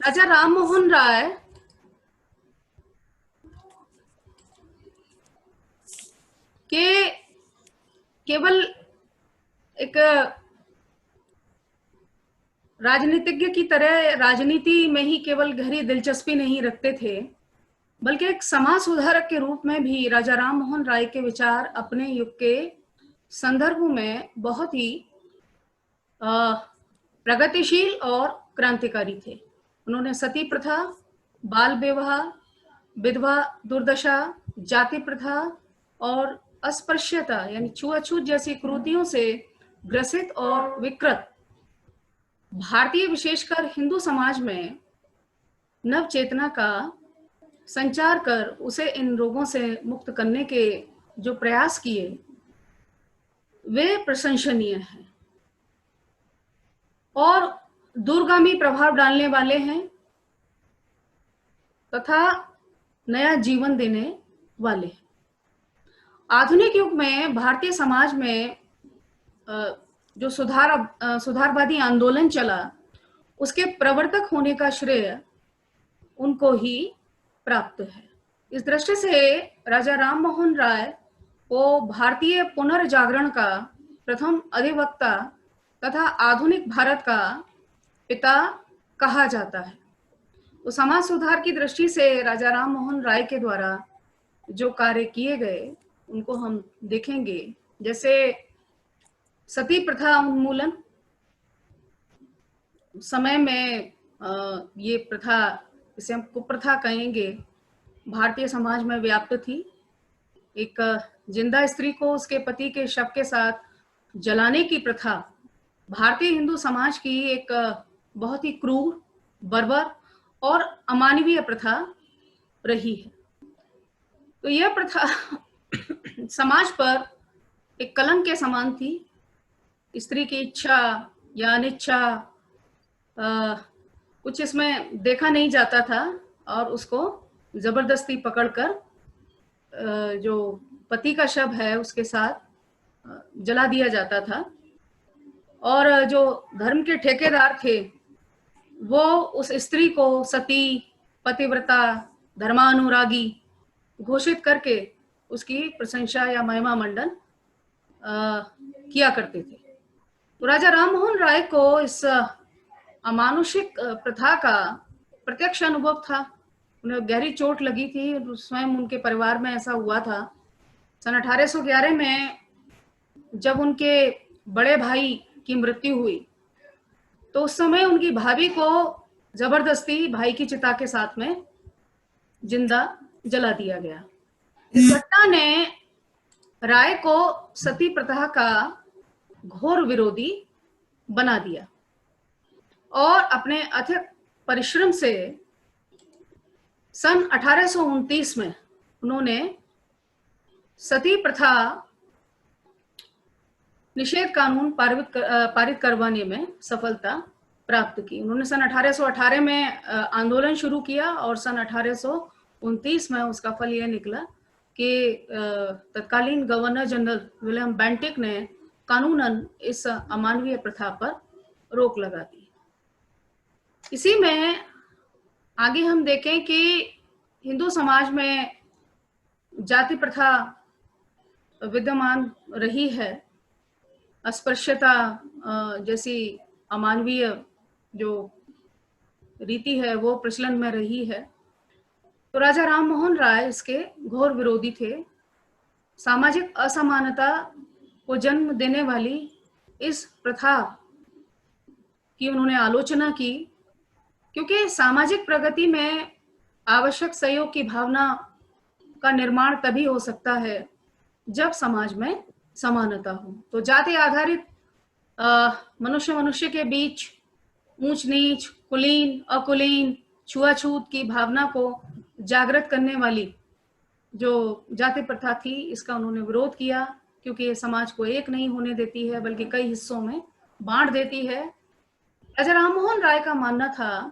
राजा राम मोहन राय के केवल एक राजनीतिज्ञ की तरह राजनीति में ही केवल गहरी दिलचस्पी नहीं रखते थे, बल्कि एक समाज सुधारक के रूप में भी राजा राम मोहन राय के विचार अपने युग के संदर्भ में बहुत ही प्रगतिशील और क्रांतिकारी थे। उन्होंने सती प्रथा, बाल विवाह, विधवा दुर्दशा, जाति प्रथा और अस्पृश्यता यानी छुआछूत जैसी कुरीतियों से ग्रसित और विकृत भारतीय विशेषकर हिंदू समाज में नव चेतना का संचार कर उसे इन रोगों से मुक्त करने के जो प्रयास किए वे प्रशंसनीय हैं और दूरगामी प्रभाव डालने वाले हैं तथा नया जीवन देने वाले हैं। आधुनिक युग में भारतीय समाज में जो सुधारवादी आंदोलन चला, उसके प्रवर्तक होने का श्रेय उनको ही प्राप्त है। इस दृष्टि से राजा राम मोहन राय को भारतीय पुनर्जागरण का प्रथम अधिवक्ता तथा आधुनिक भारत का पिता कहा जाता है। तो समाज सुधार की दृष्टि से राजा राम मोहन राय के द्वारा जो कार्य किए गए उनको हम देखेंगे, जैसे सती प्रथा उन्मूलन। समय में ये प्रथा, इसे हम कुप्रथा कहेंगे, भारतीय समाज में व्याप्त थी। एक जिंदा स्त्री को उसके पति के शव के साथ जलाने की प्रथा भारतीय हिंदू समाज की एक बहुत ही क्रूर, बर्बर और अमानवीय प्रथा रही है। तो यह प्रथा समाज पर एक कलंक के समान थी। स्त्री की इच्छा या अनिच्छा कुछ इसमें देखा नहीं जाता था और उसको जबरदस्ती पकड़कर जो पति का शव है उसके साथ जला दिया जाता था। और जो धर्म के ठेकेदार थे वो उस स्त्री को सती, पतिव्रता, धर्मानुरागी घोषित करके उसकी प्रशंसा या महिमा मंडन किया करते थे। तो राजा राम मोहन राय को इस अमानुषिक प्रथा का प्रत्यक्ष अनुभव था। उन्हें गहरी चोट लगी थी, स्वयं उनके परिवार में ऐसा हुआ था। सन 1811 में जब उनके बड़े भाई की मृत्यु हुई तो उस समय उनकी भाभी को जबरदस्ती भाई की चिता के साथ में जिंदा जला दिया गया। इस घटना ने राय को सती प्रथा का घोर विरोधी बना दिया और अपने अथक परिश्रम से सन 1829 में उन्होंने सती प्रथा निषेध कानून पारित करवाने में सफलता प्राप्त की। उन्होंने सन 1818 में आंदोलन शुरू किया और सन 1829 में उसका फल यह निकला कि तत्कालीन गवर्नर जनरल विलियम बेंटिक ने कानूनन इस अमानवीय प्रथा पर रोक लगा दी। इसी में आगे हम देखें कि हिंदू समाज में जाति प्रथा विद्यमान रही है, अस्पृश्यता जैसी अमानवीय जो रीति है वो प्रचलन में रही है। तो राजा राम मोहन राय इसके घोर विरोधी थे। सामाजिक असमानता को जन्म देने वाली इस प्रथा की उन्होंने आलोचना की, क्योंकि सामाजिक प्रगति में आवश्यक सहयोग की भावना का निर्माण तभी हो सकता है जब समाज में समानता हो। तो जाति आधारित मनुष्य मनुष्य के बीच ऊंच नीच, कुलीन अकुलीन, छुआछूत की भावना को जागृत करने वाली जो जाति प्रथा थी इसका उन्होंने विरोध किया, क्योंकि ये समाज को एक नहीं होने देती है बल्कि कई हिस्सों में बांट देती है। राजा राम मोहन राय का मानना था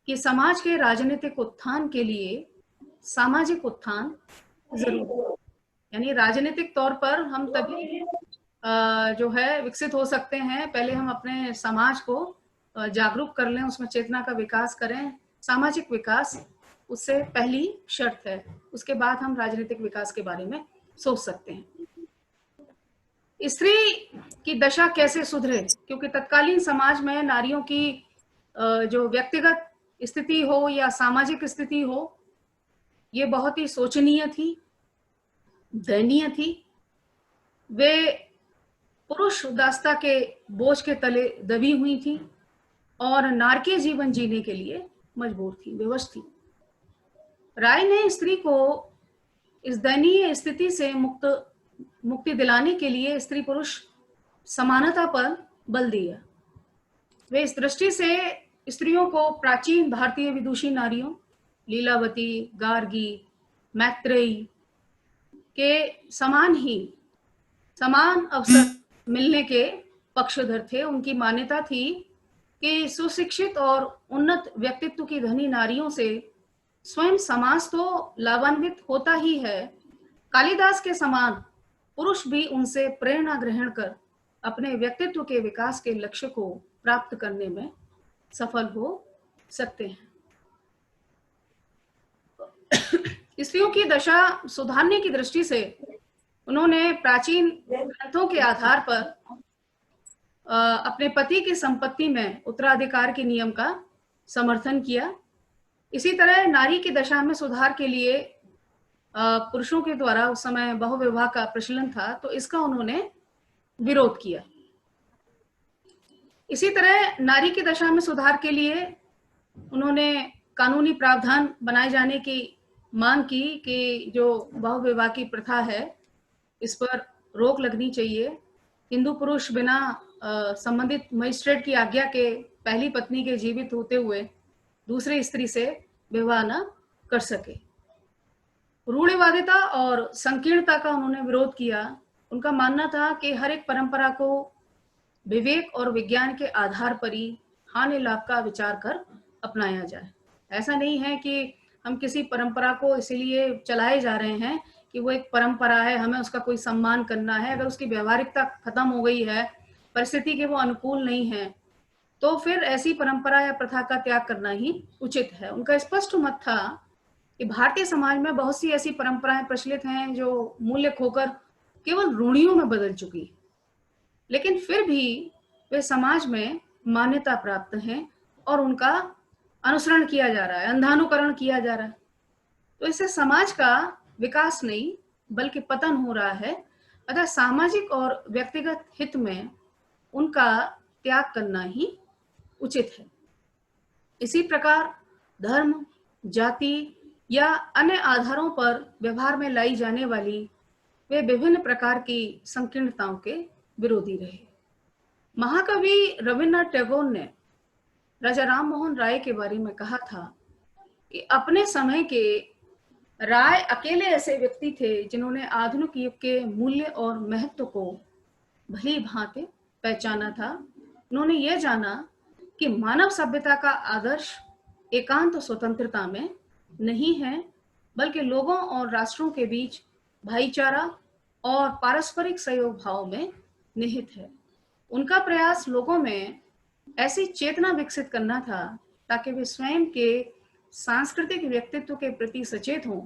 कि समाज के राजनीतिक उत्थान के लिए सामाजिक उत्थान जरूरी है। यानी राजनीतिक तौर पर हम तभी जो है विकसित हो सकते हैं, पहले हम अपने समाज को जागरूक कर लें, उसमें चेतना का विकास करें, सामाजिक विकास उससे पहली शर्त है। उसके बाद हम राजनीतिक विकास के बारे में सोच सकते हैं। स्त्री की दशा कैसे सुधरे, क्योंकि तत्कालीन समाज में नारियों की जो व्यक्तिगत स्थिति हो या सामाजिक स्थिति हो, ये बहुत ही शोचनीय थी, दयनीय थी। वे पुरुष दास्ता के बोझ के तले दबी हुई थी और नारकीय जीवन जीने के लिए मजबूर थी, विवश थी। राय ने स्त्री को इस दयनीय स्थिति से मुक्ति दिलाने के लिए स्त्री पुरुष समानता पर बल दिया। वे इस दृष्टि से स्त्रियों को प्राचीन भारतीय विदुषी नारियों लीलावती, गार्गी, मैत्रेयी के समान अवसर मिलने के पक्षधर थे। उनकी मान्यता थी कि सुशिक्षित और उन्नत व्यक्तित्व की धनी नारियों से स्वयं समाज तो लाभान्वित होता ही है, कालिदास के समान पुरुष भी उनसे प्रेरणा ग्रहण कर अपने व्यक्तित्व के विकास के लक्ष्य को प्राप्त करने में सफल हो सकते हैं। स्त्रियों की दशा सुधारने की दृष्टि से उन्होंने प्राचीन ग्रंथों के आधार पर अपने पति की संपत्ति में उत्तराधिकार के नियम का समर्थन किया। इसी तरह नारी की दशा में सुधार के लिए पुरुषों के द्वारा उस समय बहुविवाह का प्रचलन था, तो इसका उन्होंने विरोध किया। इसी तरह नारी की दशा में सुधार के लिए उन्होंने कानूनी प्रावधान बनाए जाने की मांग की कि जो बहुविवाह की प्रथा है इस पर रोक लगनी चाहिए। हिंदू पुरुष बिना संबंधित मजिस्ट्रेट की आज्ञा के पहली पत्नी के जीवित होते हुए दूसरी स्त्री से विवाह न कर सके। रूढ़िवादिता और संकीर्णता का उन्होंने विरोध किया। उनका मानना था कि हर एक परंपरा को विवेक और विज्ञान के आधार पर ही हानि लाभ का विचार कर अपनाया जाए। ऐसा नहीं है कि हम किसी परंपरा को इसीलिए चलाए जा रहे हैं कि वो एक परंपरा है, हमें उसका कोई सम्मान करना है। अगर उसकी व्यवहारिकता खत्म हो गई है, परिस्थिति के वो अनुकूल नहीं है, तो फिर ऐसी परंपरा या प्रथा का त्याग करना ही उचित है। उनका स्पष्ट मत था कि भारतीय समाज में बहुत सी ऐसी परंपराएं प्रचलित हैं जो मूल्य खोकर केवल रूढ़ियों में बदल चुकी, लेकिन फिर भी वे समाज में मान्यता प्राप्त हैं और उनका अनुसरण किया जा रहा है, अंधानुकरण किया जा रहा है। तो इससे समाज का विकास नहीं बल्कि पतन हो रहा है। अतः सामाजिक और व्यक्तिगत हित में उनका त्याग करना ही उचित है। इसी प्रकार धर्म, जाति या अन्य आधारों पर व्यवहार में लाई जाने वाली वे विभिन्न प्रकार की संकीर्णताओं के विरोधी रहे। महाकवि रविन्द्रनाथ टैगोर ने राजा राम मोहन राय के बारे में कहा था कि अपने समय के राय अकेले ऐसे व्यक्ति थे जिन्होंने आधुनिक युग के मूल्य और महत्व को भली भांति पहचाना था। उन्होंने यह जाना कि मानव सभ्यता का आदर्श एकांत स्वतंत्रता में नहीं है, बल्कि लोगों और राष्ट्रों के बीच भाईचारा और पारस्परिक सहयोग भाव में निहित है। उनका प्रयास लोगों में ऐसी चेतना विकसित करना था ताकि वे स्वयं के सांस्कृतिक व्यक्तित्व के प्रति सचेत हों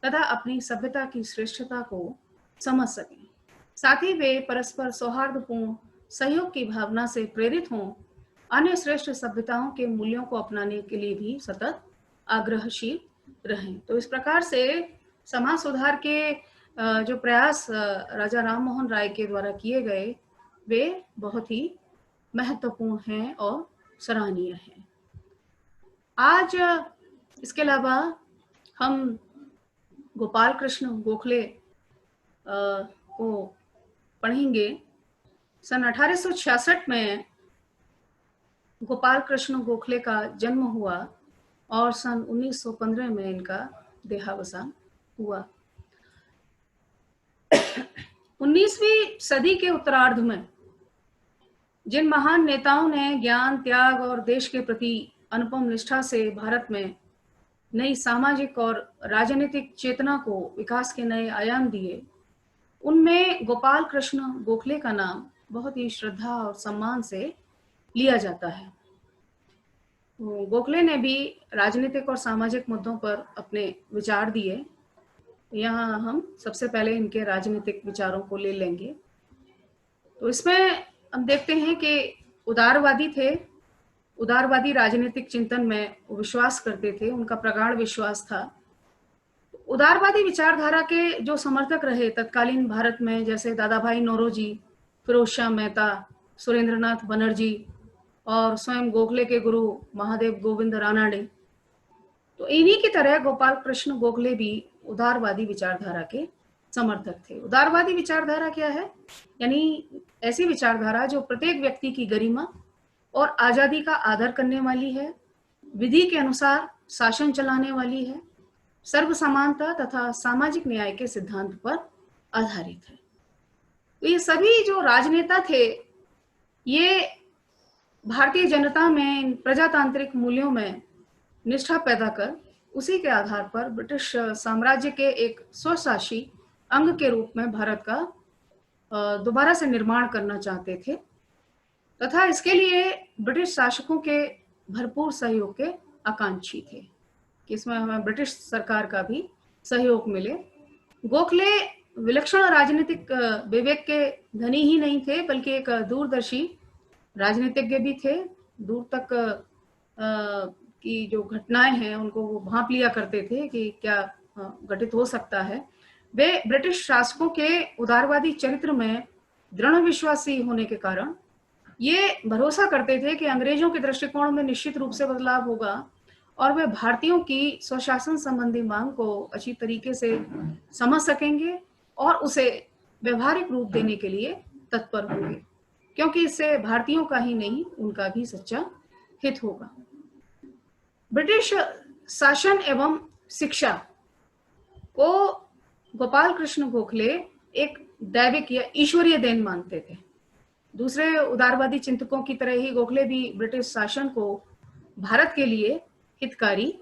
तथा अपनी सभ्यता की श्रेष्ठता को समझ सकें। साथ ही वे परस्पर सौहार्दपूर्ण सहयोग की भावना से प्रेरित हों, अन्य श्रेष्ठ सभ्यताओं के मूल्यों को अपनाने के लिए भी सतत आग्रहशील रहें। तो इस प्रकार से समाज सुधार के जो प्रयास राजा राम मोहन राय के द्वारा किए गए वे बहुत ही महत्वपूर्ण हैं और सराहनीय हैं। आज इसके अलावा हम गोपाल कृष्ण गोखले को पढ़ेंगे। सन 1866 में गोपाल कृष्ण गोखले का जन्म हुआ और सन 1915 में इनका देहावसान हुआ। 19वीं सदी के उत्तरार्ध में जिन महान नेताओं ने ज्ञान, त्याग और देश के प्रति अनुपम निष्ठा से भारत में नई सामाजिक और राजनीतिक चेतना को विकास के नए आयाम दिए, उनमें गोपाल कृष्ण गोखले का नाम बहुत ही श्रद्धा और सम्मान से लिया जाता है। गोखले ने भी राजनीतिक और सामाजिक मुद्दों पर अपने विचार दिए। यहाँ हम सबसे पहले इनके राजनीतिक विचारों को ले लेंगे। तो इसमें हम देखते हैं कि उदारवादी थे, उदारवादी राजनीतिक चिंतन में विश्वास करते थे, उनका प्रगाढ़ विश्वास था। उदारवादी विचारधारा के जो समर्थक रहे तत्कालीन भारत में, जैसे दादा भाई नौरोजी, फिरोज शाह मेहता, सुरेंद्रनाथ बनर्जी और स्वयं गोखले के गुरु महादेव गोविंद रानाडे, तो इन्हीं की तरह गोपाल कृष्ण गोखले भी उदारवादी विचारधारा के समर्थक थे। उदारवादी विचारधारा क्या है? यानी ऐसी विचारधारा जो प्रत्येक व्यक्ति की गरिमा और आजादी का आदर करने वाली है, विधि के अनुसार शासन चलाने वाली है, सर्व समानता तथा सामाजिक न्याय के सिद्धांत पर आधारित है। तो ये सभी जो राजनेता थे, ये भारतीय जनता में प्रजातांत्रिक मूल्यों में निष्ठा पैदा कर उसी के आधार पर ब्रिटिश साम्राज्य के एक स्वशासी अंग के रूप में भारत का दोबारा से निर्माण करना चाहते थे, तथा इसके लिए ब्रिटिश शासकों के भरपूर सहयोग के आकांक्षी थे कि इसमें हमें ब्रिटिश सरकार का भी सहयोग मिले। गोखले विलक्षण राजनीतिक विवेक के धनी ही नहीं थे, बल्कि एक दूरदर्शी राजनीतिज्ञ भी थे। दूर तक की जो घटनाएं हैं उनको वो भांप लिया करते थे कि क्या घटित हो सकता है। वे ब्रिटिश शासकों के उदारवादी चरित्र में दृढ़ विश्वासी होने के कारण ये भरोसा करते थे कि अंग्रेजों के दृष्टिकोण में निश्चित रूप से बदलाव होगा और वे भारतीयों की स्वशासन संबंधी मांग को अच्छी तरीके से समझ सकेंगे और उसे व्यवहारिक रूप देने के लिए तत्पर होंगे, क्योंकि इससे भारतीयों का ही नहीं उनका भी सच्चा हित होगा। ब्रिटिश शासन एवं शिक्षा को गोपाल कृष्ण गोखले एक दैविक या ईश्वरीय देन मानते थे। दूसरे उदारवादी चिंतकों की तरह ही गोखले भी ब्रिटिश शासन को भारत के लिए हितकारी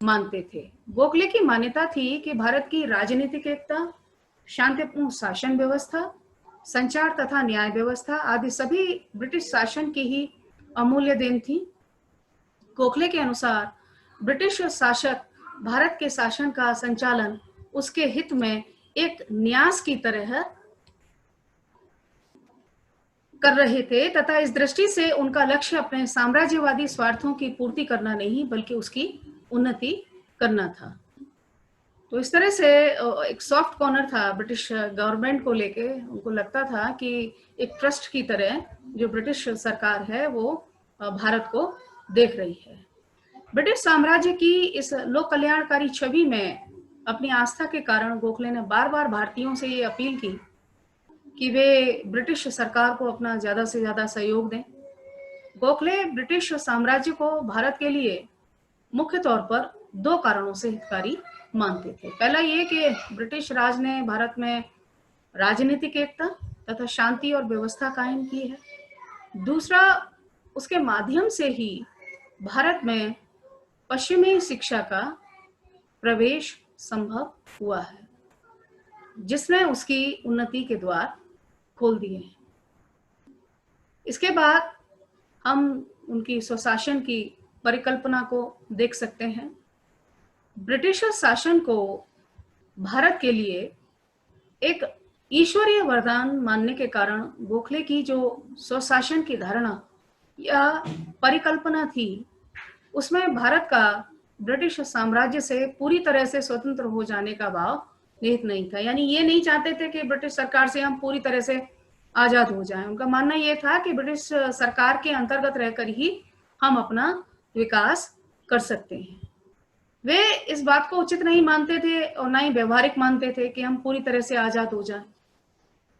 मानते थे। गोखले की मान्यता थी कि भारत की राजनीतिक एकता, शांतिपूर्ण शासन व्यवस्था, संचार तथा न्याय व्यवस्था आदि सभी ब्रिटिश शासन की ही अमूल्य देन थी। गोखले के अनुसार ब्रिटिश शासक भारत के शासन का संचालन उसके हित में एक न्यास की तरह कर रहे थे, तथा इस दृष्टि से उनका लक्ष्य अपने साम्राज्यवादी स्वार्थों की पूर्ति करना नहीं बल्कि उसकी उन्नति करना था। तो इस तरह से एक सॉफ्ट कॉर्नर था ब्रिटिश गवर्नमेंट को लेके। उनको लगता था कि एक ट्रस्ट की तरह जो ब्रिटिश सरकार है वो भारत को देख रही है। ब्रिटिश साम्राज्य की इस लोक कल्याणकारी छवि में अपनी आस्था के कारण गोखले ने बार बार भारतीयों से ये अपील की कि वे ब्रिटिश सरकार को अपना ज्यादा से ज्यादा सहयोग दें। गोखले ब्रिटिश साम्राज्य को भारत के लिए मुख्य तौर पर दो कारणों से हितकारी मानते थे। पहला ये कि ब्रिटिश राज ने भारत में राजनीतिक एकता तथा शांति और व्यवस्था कायम की है। दूसरा, उसके माध्यम से ही भारत में पश्चिमी शिक्षा का प्रवेश संभव हुआ है, जिसने उसकी उन्नति के द्वार खोल दिए हैं। इसके बाद हम उनकी स्वशासन की परिकल्पना को देख सकते हैं। ब्रिटिश शासन को भारत के लिए एक ईश्वरीय वरदान मानने के कारण गोखले की जो स्वशासन की धारणा या परिकल्पना थी, उसमें भारत का ब्रिटिश साम्राज्य से पूरी तरह से स्वतंत्र हो जाने का भाव निहित नहीं था। यानी ये नहीं चाहते थे कि ब्रिटिश सरकार से हम पूरी तरह से आजाद हो जाएं। उनका मानना ये था कि ब्रिटिश सरकार के अंतर्गत रहकर ही हम अपना विकास कर सकते हैं। वे इस बात को उचित नहीं मानते थे और ना ही व्यवहारिक मानते थे कि हम पूरी तरह से आजाद हो जाएं।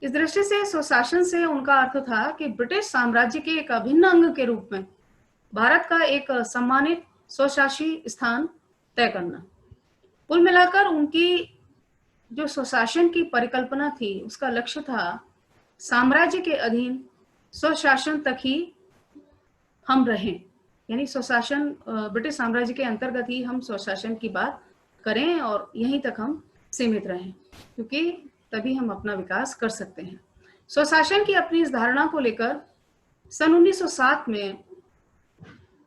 इस दृष्टि से स्वशासन से उनका अर्थ था कि ब्रिटिश साम्राज्य के एक अभिन्न अंग के रूप में भारत का एक सम्मानित स्वशासी स्थान तय करना। कुल मिलाकर उनकी जो स्वशासन की परिकल्पना थी, उसका लक्ष्य था साम्राज्य के अधीन स्वशासन तक ही हम रहें। यानी स्वशासन, ब्रिटिश साम्राज्य के अंतर्गत ही हम स्वशासन की बात करें और यहीं तक हम सीमित रहें, क्योंकि तभी हम अपना विकास कर सकते हैं। स्वशासन की अपनी इस धारणा को लेकर सन 1907 में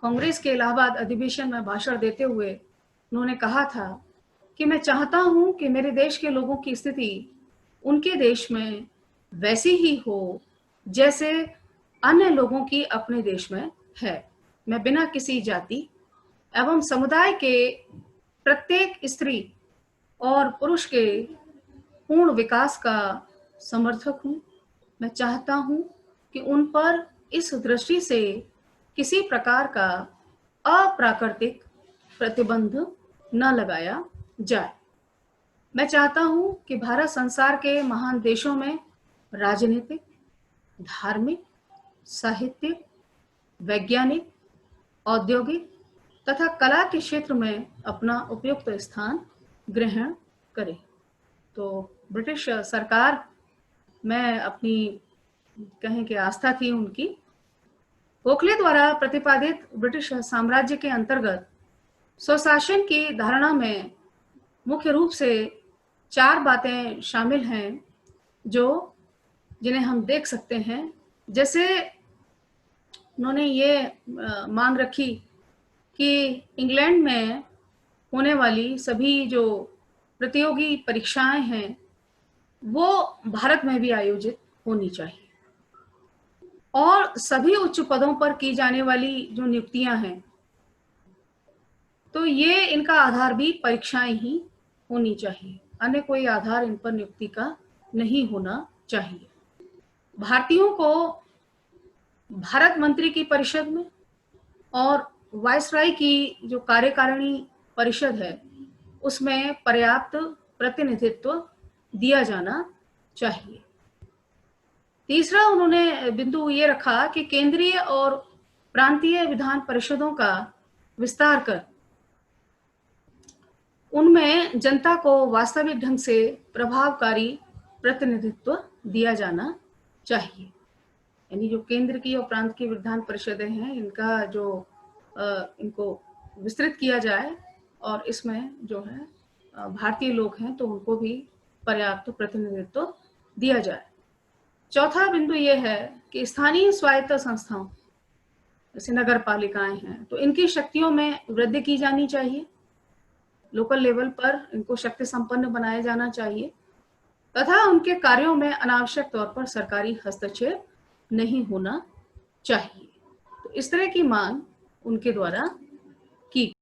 कांग्रेस के इलाहाबाद अधिवेशन में भाषण देते हुए उन्होंने कहा था कि मैं चाहता हूं कि मेरे देश के लोगों की स्थिति उनके देश में वैसी ही हो जैसे अन्य लोगों की अपने देश में है। मैं बिना किसी जाति एवं समुदाय के प्रत्येक स्त्री और पुरुष के पूर्ण विकास का समर्थक हूं। मैं चाहता हूं कि उन पर इस दृष्टि से किसी प्रकार का अप्राकृतिक प्रतिबंध न लगाया जाए। मैं चाहता हूं कि भारत संसार के महान देशों में राजनीतिक, धार्मिक, साहित्यिक, वैज्ञानिक, औद्योगिक तथा कला के क्षेत्र में अपना उपयुक्त स्थान ग्रहण करे। तो ब्रिटिश सरकार में अपनी कहें कि आस्था थी उनकी। गोखले द्वारा प्रतिपादित ब्रिटिश साम्राज्य के अंतर्गत स्वशासन की धारणा में मुख्य रूप से 4 बातें शामिल हैं जिन्हें हम देख सकते हैं। जैसे उन्होंने ये मांग रखी कि इंग्लैंड में होने वाली सभी जो प्रतियोगी परीक्षाएं हैं वो भारत में भी आयोजित होनी चाहिए और सभी उच्च पदों पर की जाने वाली जो नियुक्तियां हैं तो ये इनका आधार भी परीक्षाएं ही होनी चाहिए, अन्य कोई आधार इन पर नियुक्ति का नहीं होना चाहिए। भारतीयों को भारत मंत्री की परिषद में और वायसराय की जो कार्यकारिणी परिषद है उसमें पर्याप्त प्रतिनिधित्व दिया जाना चाहिए। तीसरा उन्होंने बिंदु ये रखा कि केंद्रीय और प्रांतीय विधान परिषदों का विस्तार कर उनमें जनता को वास्तविक ढंग से प्रभावकारी प्रतिनिधित्व दिया जाना चाहिए। यानी जो केंद्र की और प्रांत की विधान परिषदें हैं इनका जो इनको विस्तृत किया जाए और इसमें जो है भारतीय लोग हैं तो उनको भी पर्याप्त प्रतिनिधित्व दिया जाए। चौथा बिंदु यह है कि स्थानीय स्वायत्त संस्थाओं जैसे नगर पालिकाएं हैं तो इनकी शक्तियों में वृद्धि की जानी चाहिए। लोकल लेवल पर इनको शक्ति संपन्न बनाया जाना चाहिए तथा उनके कार्यों में अनावश्यक तौर पर सरकारी हस्तक्षेप नहीं होना चाहिए। तो इस तरह की मांग उनके द्वारा की।